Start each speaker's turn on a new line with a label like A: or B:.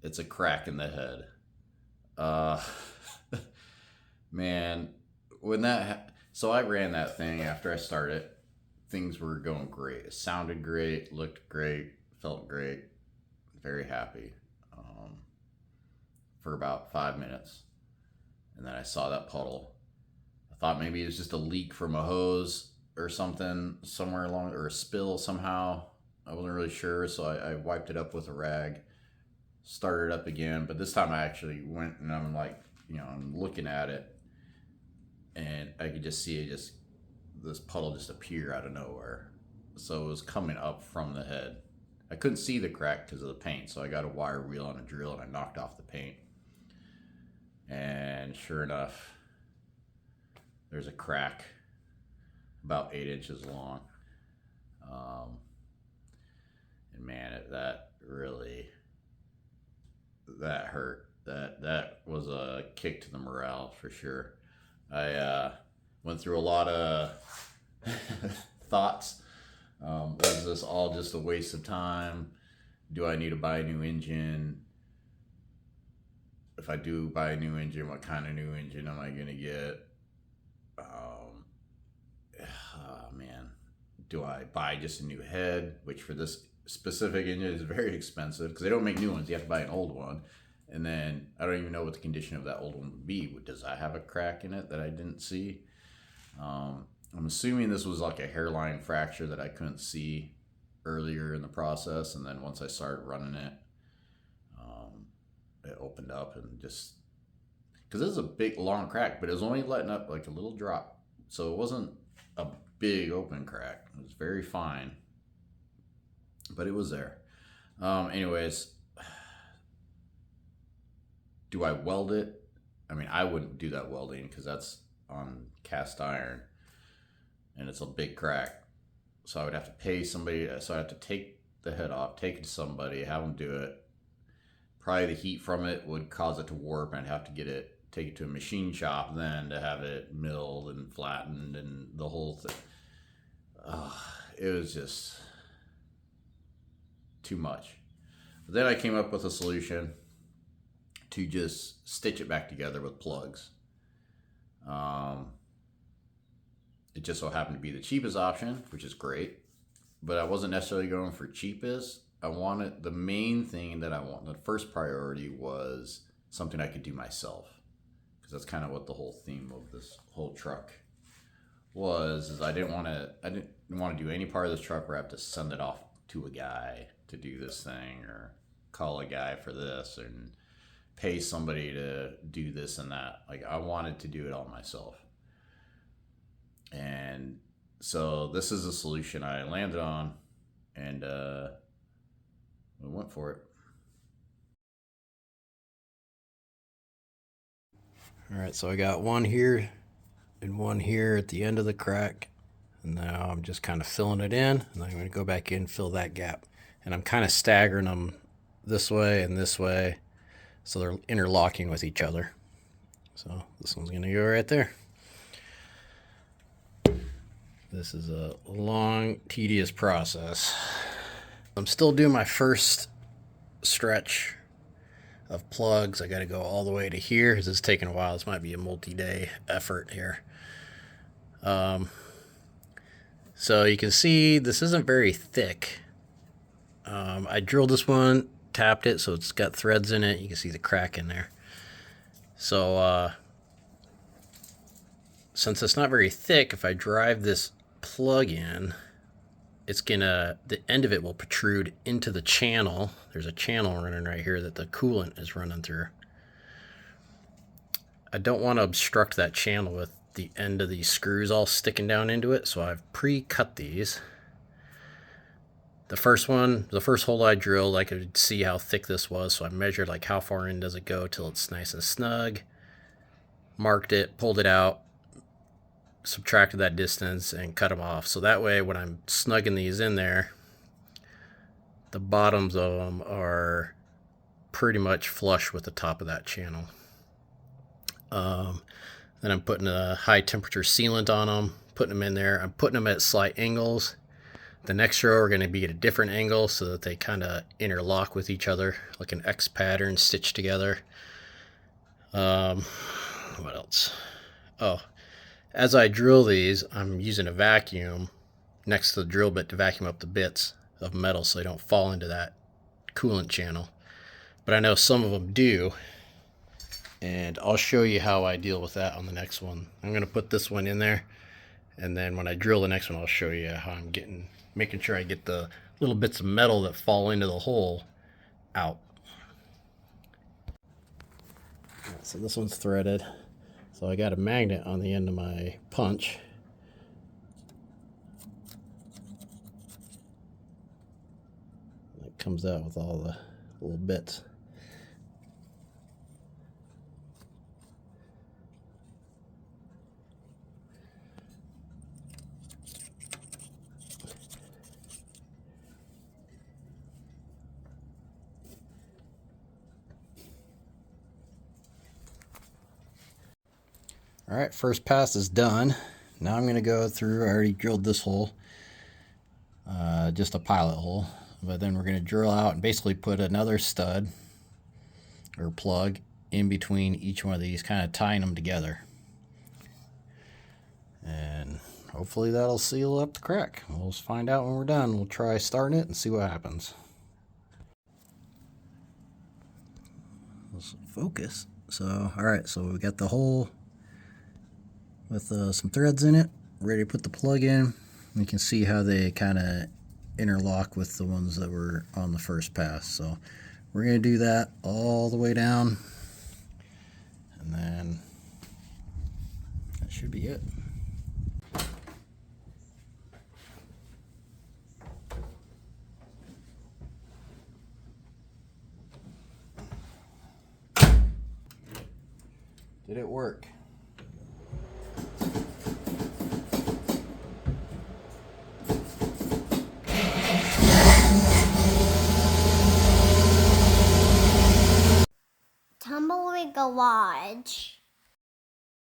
A: it's a crack in the head. Uh, man, when so I ran that thing after I started. Things were going great. It sounded great, looked great, felt great, very happy for about 5 minutes. And then I saw that puddle. I thought maybe it was just a leak from a hose or something somewhere along, or a spill somehow. I wasn't really sure, so I wiped it up with a rag, started it up again. But this time I actually went and I'm like, I'm looking at it, and I could just see this puddle just appear out of nowhere. So it was coming up from the head. I couldn't see the crack because of the paint, so I got a wire wheel and a drill and I knocked off the paint. And sure enough, there's a crack about 8 inches long. And man, that hurt. That was a kick to the morale for sure. I went through a lot of thoughts. Was this all just a waste of time? Do I need to buy a new engine? If I do buy a new engine, what kind of new engine am I going to get? Man, do I buy just a new head, which for this specific engine is very expensive because they don't make new ones. You have to buy an old one. And then I don't even know what the condition of that old one would be. Does I have a crack in it that I didn't see? I'm assuming this was like a hairline fracture that I couldn't see earlier in the process. And then once I started running it, it opened up and just, because this is a big long crack, but it was only letting up like a little drop. So it wasn't a big open crack. It was very fine, but it was there. Anyways, do I weld it? I mean, I wouldn't do that welding because that's on cast iron and it's a big crack. So I would have to pay somebody. So I have to take the head off, take it to somebody, have them do it. Probably the heat from it would cause it to warp, and I'd have to take it to a machine shop then to have it milled and flattened and the whole thing. It was just too much. But then I came up with a solution to just stitch it back together with plugs. It just so happened to be the cheapest option, which is great, but I wasn't necessarily going for cheapest. I wanted, the main thing that I want, the first priority was something I could do myself, because that's kind of what the whole theme of this whole truck was. Is I didn't want to do any part of this truck where I have to send it off to a guy to do this thing, or call a guy for this, and pay somebody to do this and that. Like, I wanted to do it all myself. And so this is a solution I landed on, and I went for it.
B: All right, so I got one here and one here at the end of the crack. And now I'm just kind of filling it in, and I'm going to go back in, fill that gap. And I'm kind of staggering them this way and this way, so they're interlocking with each other. So this one's going to go right there. This is a long, tedious process. I'm still doing my first stretch of plugs. I got to go all the way to here because it's taking a while. This might be a multi-day effort here. So you can see this isn't very thick. I drilled this one, tapped it, so it's got threads in it. You can see the crack in there. So since it's not very thick, if I drive this plug in, the end of it will protrude into the channel. There's a channel running right here that the coolant is running through. I don't want to obstruct that channel with the end of these screws all sticking down into it, so I've pre-cut these. The first hole I drilled, I could see how thick this was, so I measured like how far in does it go till it's nice and snug. Marked it, pulled it out, subtracted that distance, and cut them off. So that way when I'm snugging these in there, the bottoms of them are pretty much flush with the top of that channel. Then I'm putting a high temperature sealant on them, putting them in there. I'm putting them at slight angles The next row are going to be at a different angle so that they kind of interlock with each other, like an X pattern stitched together. What else? Oh, as I drill these, I'm using a vacuum next to the drill bit to vacuum up the bits of metal so they don't fall into that coolant channel. But I know some of them do, and I'll show you how I deal with that on the next one. I'm going to put this one in there, and then when I drill the next one, I'll show you how I'm making sure I get the little bits of metal that fall into the hole out. So this one's threaded. So I got a magnet on the end of my punch. It comes out with all the little bits. All right, first pass is done. Now I'm going to go through, I already drilled this hole, just a pilot hole, but then we're going to drill out and basically put another stud or plug in between each one of these, kind of tying them together. And hopefully that'll seal up the crack. We'll find out when we're done. We'll try starting it and see what happens. Let's focus. So, all right, so we got the hole with some threads in it, ready to put the plug in. You can see how they kind of interlock with the ones that were on the first pass. So we're going to do that all the way down, and then that should be it. Did it work?
C: Tumbleweed Garage.